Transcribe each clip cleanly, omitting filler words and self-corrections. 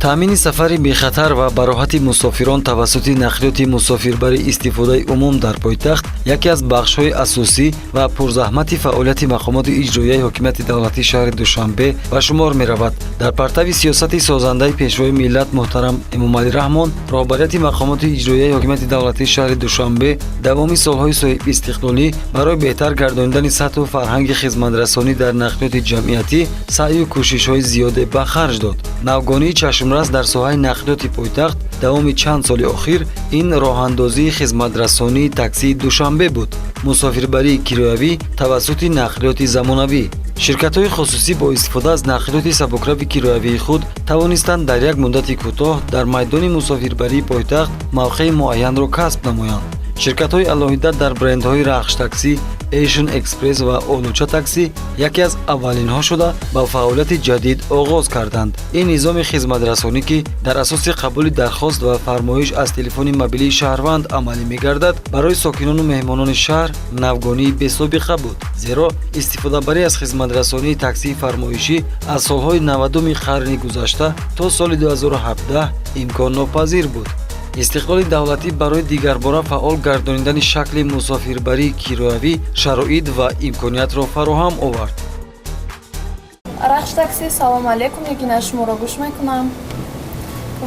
таъмини сафари бехатар ва бароҳати мусофирон тавассути нақлиёти мусофирбарӣ истифодаи умум дар пойтахт яке аз бахшҳои асосӣ ва пурзаҳмати фаъолияти мақомоти иҷроияи ҳокимияти давлатии шаҳри Душанбе ба шумор меравад. Дар партави сиёсати созандаи пешвои миллат муҳтарам Эмомалӣ Раҳмон, роҳбарияти мақомоти иҷроияи ҳокимияти давлатии шаҳри Душанбе давоми солҳои соҳибистиқлолӣ барои беҳтар гардонидани сатҳу фарҳанги хизматрасонӣ дар нақлиёти ҷамъиятӣ саъю кӯшишҳои зиёде ба харҷ дод. Навгонии чашмрас дар соҳаи нақлиёти пойтахт давоми чанд соли охир ин роҳандозии хизматрасонии таксии Душанбе буд. Мусофирбарии кироявӣ тавассути нақлиёти замонавӣ. ширкатҳои хусусӣ бо истифода аз нақлиёти сабукрави кироявии худ тавонистанд дар як муддати кӯтоҳ дар майдони мусофирбарии пойтахт мавқеи муайянро касб намоянд. ширкатҳои алоҳида дар брендҳои Рахш таксӣ, Asian Express ва Олуча таксӣ яке аз аввалинҳо шуда ба фаъолияти ҷадид оғоз карданд. ин низоми хизматрасонӣ ки дар асоси қабули дархост ва фармоиш аз телефони мобилии шаҳрванд амалӣ мегардад, барои сокинону меҳмонони шаҳр навгонии бесобиқа буд. зеро истифодабарӣ аз хизматрасонии таксии фармоишӣ аз солҳои 90-уми қарни гузашта то соли 2017 имконнопазир буд. истиқлоли давлатӣ барои дигарбора фаъол гардонидани шакли мусофирбарии кироявӣ шароит ва имкониятро фароҳам овард. Рахш такси, салом алейкум, ягина шуморо гӯш мекунам.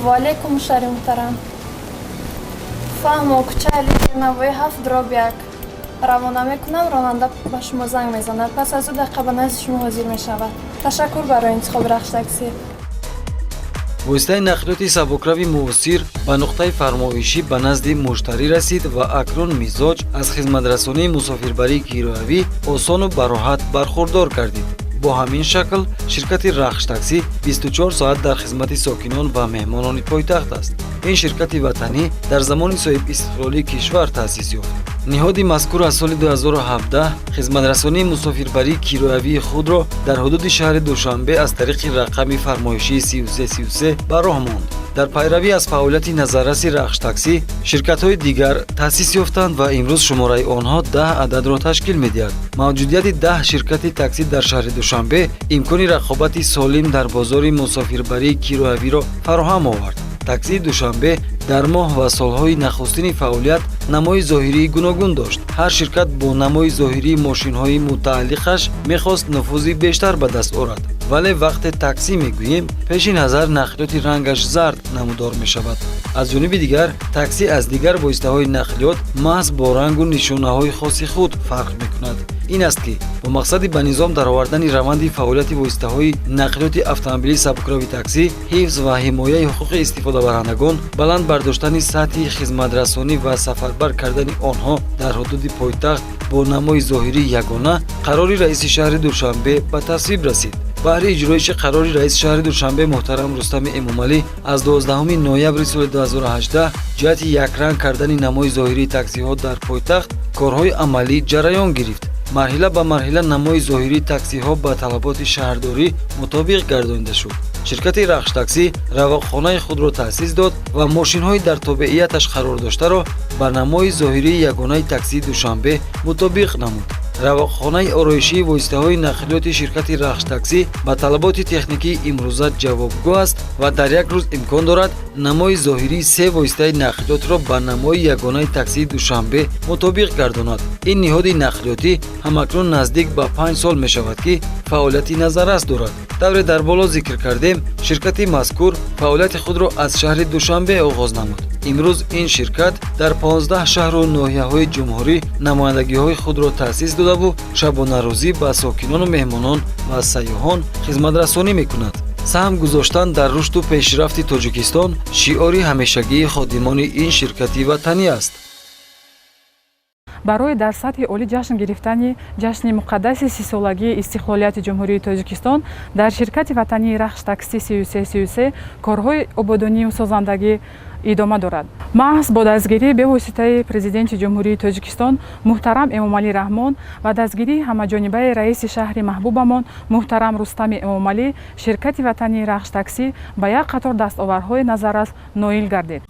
Ва алейкум мушари муҳтарам. Фаҳмо кӯчаи Алии Навои 7 дроб 1 равона мекунам. ронанда ба шумо занг мезанад. пас аз ӯ дақиқа ба назди шумо ҳозир мешавад. ташаккур барои интихоби Рахш такси. воситаи нақлиёти сабукрави муосир ба нуқтаи фармоишӣ ба назди муштарӣ расид ва акнун мизоҷ аз хизматрасонии мусофирбарии кироявӣ осону бароҳат бархурдор гардид. бо ҳамин шакл ширкати Рахш таксӣ 24 соат дар хизмати сокинон ва меҳмонони пойтахт аст. ин ширкати ватанӣ дар замони соҳибистиқлолии кишвар таъсис ёфт. ниҳоди мазкур аз соли 2017 хизматрасонии мусофирбарии кироявии худро дар ҳудуди шаҳри Душанбе аз тариқи рақами фармоишии 3333 ба роҳ монд. дар пайравӣ аз фаъолияти назарраси Рахш таксӣ ширкатҳои дигар таъсис ёфтанд ва имрӯз шумораи онҳо 10 ададро ташкил медиҳад. мавҷудияти 10 ширкати таксӣ дар шаҳри Душанбе имкони рақобати солим дар бозори мусофирбарии кироявиро фароҳам овард. таксии Душанбе дар моҳ ва солҳои нахустини фаъолият намои зоҳирии гуногун дошт. ҳар ширкат бо намои зоҳирии мошинҳои мутааллиқаш мехост нуфузи бештар ба даст орад. вале вақте таксӣ мегӯем, пеши назар нақлиёти рангаш зард намудор мешавад. аз ҷониби дигар, таксӣ аз дигар воситаҳои нақлиёт маҳз бо рангу нишонаҳои хоси худ фарқ мекунад. ин аст ки бо мақсади ба низом даровардани раванди фаъолияти воситаҳои нақлиёти автомобили сабукрави таксӣ, ҳифз ва ҳимояи ҳуқуқи истифодабарандагон, баланд бардоштани сатҳи хизматрасонӣ ва сафарбар кардани онҳо дар ҳудуди пойтахт бо намои зоҳирии ягона, қарори раиси шаҳри Душанбе ба тасвиб расид. баҳри иҷроиши қарори раиси шаҳри Душанбе муҳтарам Рустами Эмомалӣ аз 12 ноябри соли 2018 ҷиҳати якранг кардани намои зоҳирии таксиҳо дар пойтахт корҳои амалӣ ҷараён гирифт. марҳила ба марҳила намои зоҳирии таксиҳо ба талаботи шаҳрдорӣ мутобиқ гардонида шуд. ширкати Рахш таксӣ равоқхонаи худро таъсис дод ва мошинҳои дар тобеияташ қарор доштаро ба намои зоҳирии ягонаи таксии Душанбе мутобиқ намуд. равоқхонаи ороишии воситаҳои нақлиёти ширкати Рахш таксӣ ба талаботи техникии имрӯза ҷавобгӯ аст ва дар як рӯз имкон дорад намои зоҳирии 3 воситаи нақлиётро ба намои ягонаи таксии Душанбе мутобиқ гардонад. ин ниҳоди нақлиётӣ ҳамакнун наздик ба 5 сол мешавад ки фаъолияти назаррас дорад. тавре дар боло зикр кардем, ширкати мазкур фаъолияти худро аз шаҳри Душанбе оғоз намуд. имрӯз ин ширкат дар 15 шаҳру ноҳияҳои ҷумҳурӣ намояндагиҳои худро таъсис додаву шабонарӯзӣ ба сокинону меҳмонон ва сайёҳон хизматрасонӣ мекунад. саҳм гузоштан дар рушду пешрафти Тоҷикистон шиори ҳамешагии ходимони ин ширкати ватанӣ аст. барои дар сатҳи олӣ ҷашн гирифтани ҷашни муқаддаси 30-солагии истиқлолияти ҷумҳурии Тоҷикистон дар ширкати ватании Рахш такси 3333 корҳои ободонию созандагӣ идома дорад. маҳз бо дастгирии бевоситаи президенти ҷумҳурии Тоҷикистон муҳтарам Эмомалӣ Раҳмон ва дастгирии ҳамаҷонибаи раиси шаҳри маҳбубамон муҳтарам Рустами Эмомалӣ ширкати ватании Рахш такси ба як қатор дастоварҳои назаррас ноил гардид.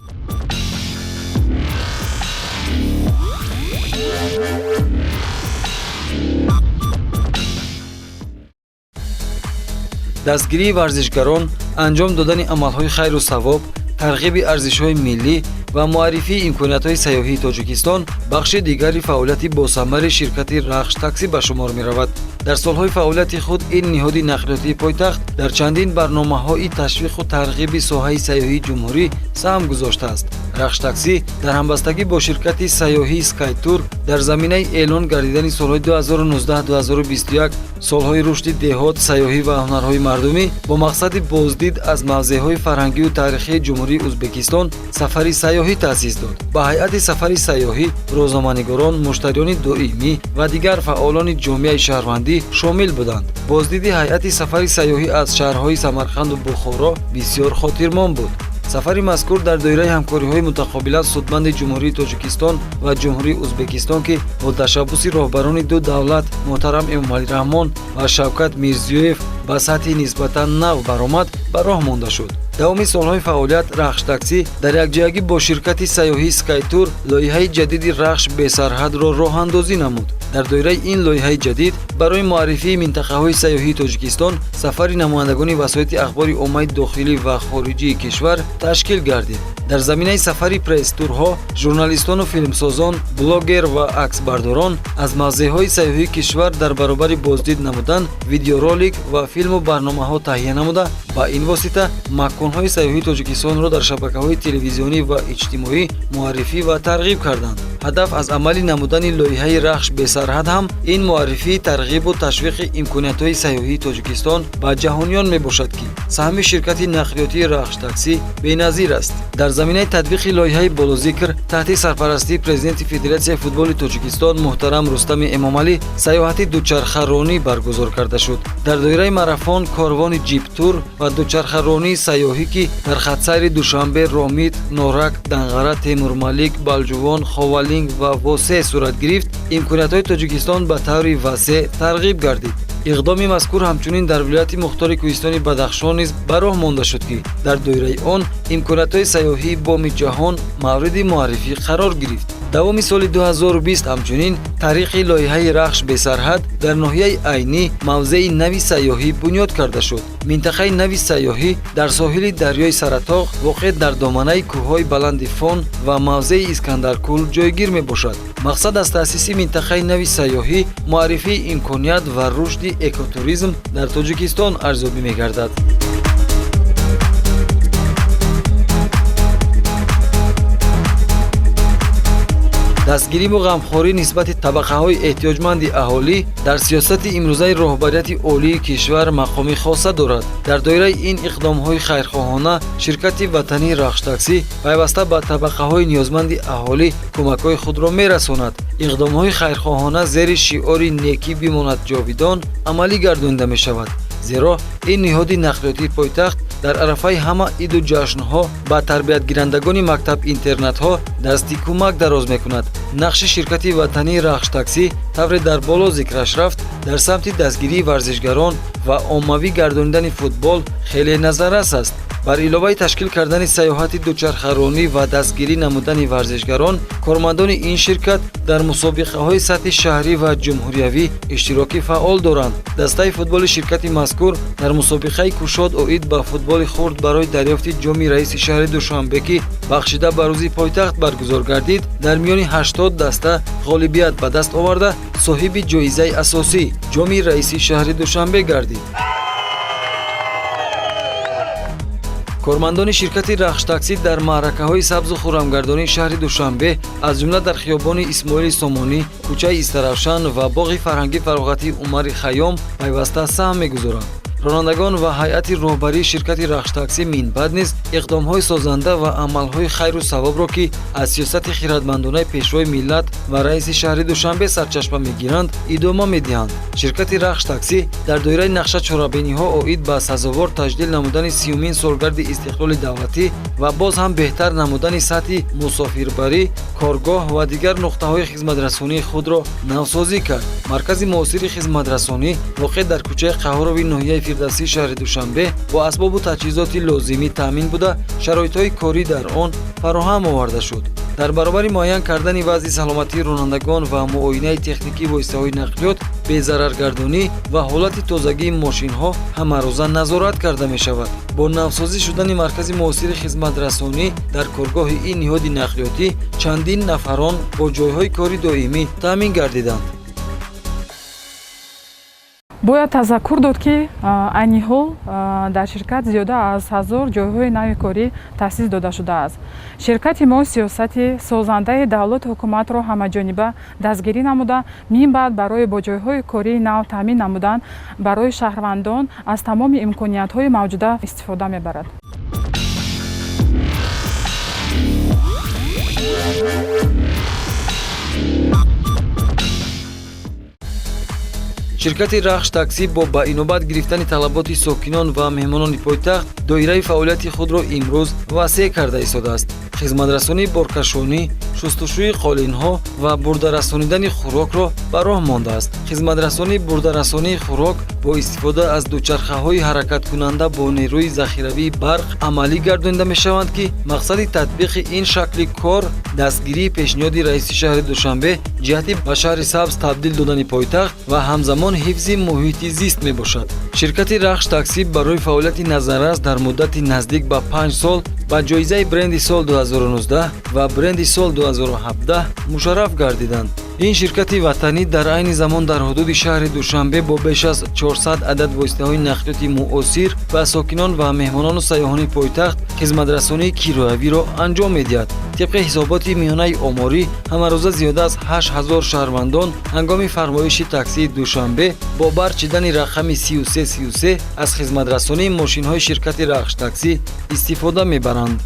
дастгирии варзишгарон, анҷом додани амалҳои хайру савоб, тарғиби арзишҳои миллӣ ва муаррифии имкониятҳои сайёҳии Тоҷикистон бахши дигари фаъолияти босамари ширкати Рахш такси ба шумор меравад. дар солҳои фаъолияти худ ин ниҳоди нақлиётии пойтахт дар чандин барномаҳои ташвиқу тарғиби соҳаи сайёҳии ҷумҳурӣ саҳм гузоштааст. Рахш такси дар ҳамбастагӣ бо ширкати сайёҳии Skytour дар заминаи эълон гардидани солҳои 2019-2021 солҳои рушди деҳот, сайёҳӣ ва ҳунарҳои мардумӣ бо мақсади боздид аз мавзеъҳои фарҳангию таърихии ҷумҳурии Узбекистон сафари сайёҳӣ таъсис дод. Ба ҳайати сафари сайёҳӣ рӯзноманигорон, муштариёни доимӣ ва дигар фаъолони ҷомеаи шаҳрвандӣ шомил буданд. Боздиди ҳайати сафари сайёҳӣ аз шаҳрҳои Самарқанду Бухоро бисёр хотирмон буд. сафари мазкур дар доираи ҳамкориҳои мутақобилан судманди ҷумҳурии Тоҷикистон ва ҷумҳурии Узбекистон ки бо ташаббуси роҳбарони ду давлат муҳтарам Эмомалӣ Раҳмон ва Шавкат Мирзиёев ба сатҳи нисбатан нав баромад, ба роҳ монда шуд. давоми солҳои фаъолият Рахш такси дар якҷоягӣ бо ширкати сайёҳии Skytour лоиҳаи ҷадиди Рахш бесарҳадро роҳандозӣ намуд. дар доираи ин лоиҳаи ҷадид барои муаррифии минтақаҳои сайёҳии Тоҷикистон сафари намояндагони васоити ахбори оммаи дохилӣ ва хориҷии кишвар ташкил гардид. дар заминаи сафари пресс-турҳо журналистону филмсозон, блогер ва аксбардорон аз мавзеъҳои сайёҳии кишвар дар баробари боздид намудан видеоролик ва филму барномаҳо таҳия намуда ба ин восита маконҳои сайёҳии Тоҷикистонро дар шабакаҳои телевизионӣ ва иҷтимоӣ муаррифӣ ва тарғиб карданд. ҳадаф аз амали намудани лоиҳаи Рахш бесарҳад ҳам ин муаррифии тарғибу ташвиқи имкониятҳои сайёҳии Тоҷикистон ба ҷаҳониён мебошад ки саҳми ширкати нақлиётии Рахш такси беназир аст. дар заминаи татбиқи лоиҳаи болозикр таҳти сарпарастии президенти Федератсияи футболи Тоҷикистон муҳтарам Рустами Эмомалӣ саёҳати дучархаронӣ баргузор карда шуд. дар доираи марафон корвони ҷиптур ва дучархаронии сайёҳӣ ки дар хатсайри Душанбе, Ромид, Норак, Данғара, Темурмалик, Балҷувон, Ховалинг ва Восе сурат гирифт, имкониятҳои Тоҷикистон ба таври васеъ тарғиб гардид. иқдоми мазкур ҳамчунин дар вилояти мухтори Кӯҳистони Бадахшон низ ба роҳ монда шуд ки дар доираи он имкониятҳои сайёҳии боми ҷаҳон мавриди муаррифӣ қарор гирифт. давоми соли 2020 ҳамчунин тариқи лоиҳаи Рахш бесарҳад дар ноҳияи Айнӣ мавзеи нави сайёҳӣ бунёд карда шуд. минтақаи нави сайёҳӣ дар соҳили дарёи Саратоғ воқеъ дар доманаи кӯҳҳои баланди Фон ва мавзеи Искандаркул ҷойгир мебошад. мақсад аз таъсиси минтақаи нави сайёҳӣ муаррифии имконият ва рушди экотуризм дар Тоҷикистон арзёбӣ мегардад. дастгирӣ бо ғамхорӣ нисбати табақаҳои эҳтиёҷманди аҳолӣ дар сиёсати имрӯзаи роҳбарияти олии кишвар мақоми хоса дорад. дар доираи ин иқдомҳои хайрхоҳона ширкати ватании Рахш такси пайваста ба табақаҳои ниёзманди аҳолӣ кӯмакҳои худро мерасонад. иқдомҳои хайрхоҳона зери шиори «Некӣ бимонад ҷовидон» амалӣ гардонида мешавад. зеро ин ниҳоди нақлиётии пойтахт дар арафаи ҳама иду ҷашнҳо ба тарбиятгирандагони мактаб-интернатҳо дасти кӯмак дароз мекунад. нақши ширкати ватании Рахш такси тавре дар боло зикраш рафт дар самти дастгирии варзишгарон ва оммавӣ гардонидани футбол хеле назаррас аст. бар иловаи ташкил кардани саёҳати дучархаронӣ ва дастгирӣ намудани варзишгарон, кормандони ин ширкат дар мусобиқаҳои сатҳи шаҳрӣ ва ҷумҳуриявӣ иштироки фаъол доранд. дастаи футболи ширкати мазкур дар мусобиқаи кушод оид ба футболи хурд барои дарёфти ҷоми раиси шаҳри Душанбе ки бахшида ба рӯзи пойтахт баргузор гардид, дар миёни 80 даста ғолибият ба даст оварда соҳиби ҷоизаи асосӣ ҷоми раиси шаҳри Душанбе гардид. кормандони ширкати Рахш такси дар маъракаҳои сабзу хуррамгардонии шаҳри Душанбе аз ҷумла дар хиёбони Исмоили Сомонӣ, кӯчаи Истаравшан ва боғи фарҳангӣ фароғатии Умари Хайём пайваста саҳм мегузоранд. ронандагон ва ҳайати роҳбарии ширкати рахштаксӣ минбаъд низ иқдомҳои созанда ва амалҳои хайру савобро ки аз сиёсати хиратмандонаи пешвои миллат ва раиси шаҳри Душанбе сарчашма мегиранд идома медиҳанд. ширкати рахштаксӣ дар доираи нақша чорабиниҳо оид ба сазовор таҷдил намудани 30-умин солгарди истиқлоли давлатӣ ва боз ҳам беҳтар намудани сатҳи мусофирбарӣ, коргоҳ ва дигар нуқтаҳои хизматрасонии худро навсозӣ кард. маркази муосири хизматрасонӣ воқеъ дар кӯчаи Қаҳҳорови ноҳияи Фирдавсии шаҳри Душанбе бо асбобу таҷҳизоти лозимӣ таъмин буда шароитҳои корӣ дар он фароҳам оварда шуд. дар баробари муайян кардани вазъи саломатии ронандагон ва муоинаи техникии воситаҳои нақлиёт, безараргардонӣ ва ҳолати тозагии мошинҳо ҳамарӯза назорат карда мешавад. бо навсозӣ шудани маркази муосири хизматрасонӣ дар коргоҳи ин ниҳоди нақлиётӣ чандин нафарон бо ҷойҳои кори доимӣ таъмин гардиданд. бояд тазаккур дод ки айни ҳол дар ширкат зиёда аз 1000 ҷойҳои нави корӣ таъсис дода шудааст. ширкати мо сиёсати созандаи давлати ҳукуматро ҳамаҷониба дастгирӣ намуда, минбаъд барои бо ҷойҳои кории нав таъмин намудан барои шаҳрвандон аз тамоми имкониятҳои мавҷуда истифода мебарад. ширкати рахштаксӣ бо ба инобат гирифтани талаботи сокинон ва меҳмонони пойтахт доираи фаъолияти худро имрӯз васеъ карда истодааст. хизматрасонии боркашонӣ, шустушӯи қолинҳо ва бурдарасонидани хӯрокро ба роҳ мондааст. хизматрасонии бурдарасонии хӯрок бо истифода аз дучархаҳои ҳаракаткунанда бо нерӯи захиравии барқ амалӣ гардонида мешаванд ки мақсади татбиқи ин шакли кор дастгирии пешниҳоди раиси шаҳри Душанбе ҷиҳати ба шаҳри сабз табдил додани пойтахт ва ҳамзамон ҳифзи муҳити зист мебошад. ширкати рахштаксӣ барои фаъолияти назаррас дар муддати наздик ба 5 сол ба ҷоизаи бренди сол 2019 ва бренди сол 2017 мушарраф гардиданд. ин ширкати ватанӣ дар айни замон дар ҳудуди шаҳри Душанбе бо беш аз 400 адад воситаҳои нақлиёти муосир ба сокинон ва меҳмонону сайёҳони пойтахт хизматрасонии кироявиро анҷом медиҳад. тибқи ҳисоботи миёнаи оморӣ ҳамарӯза зиёда аз 8000 шаҳрвандон ҳангоми фармоиши таксии Душанбе бо барчидани рақами 3333 аз хизматрасонии мошинҳои ширкати рахштаксӣ истифода мебаранд.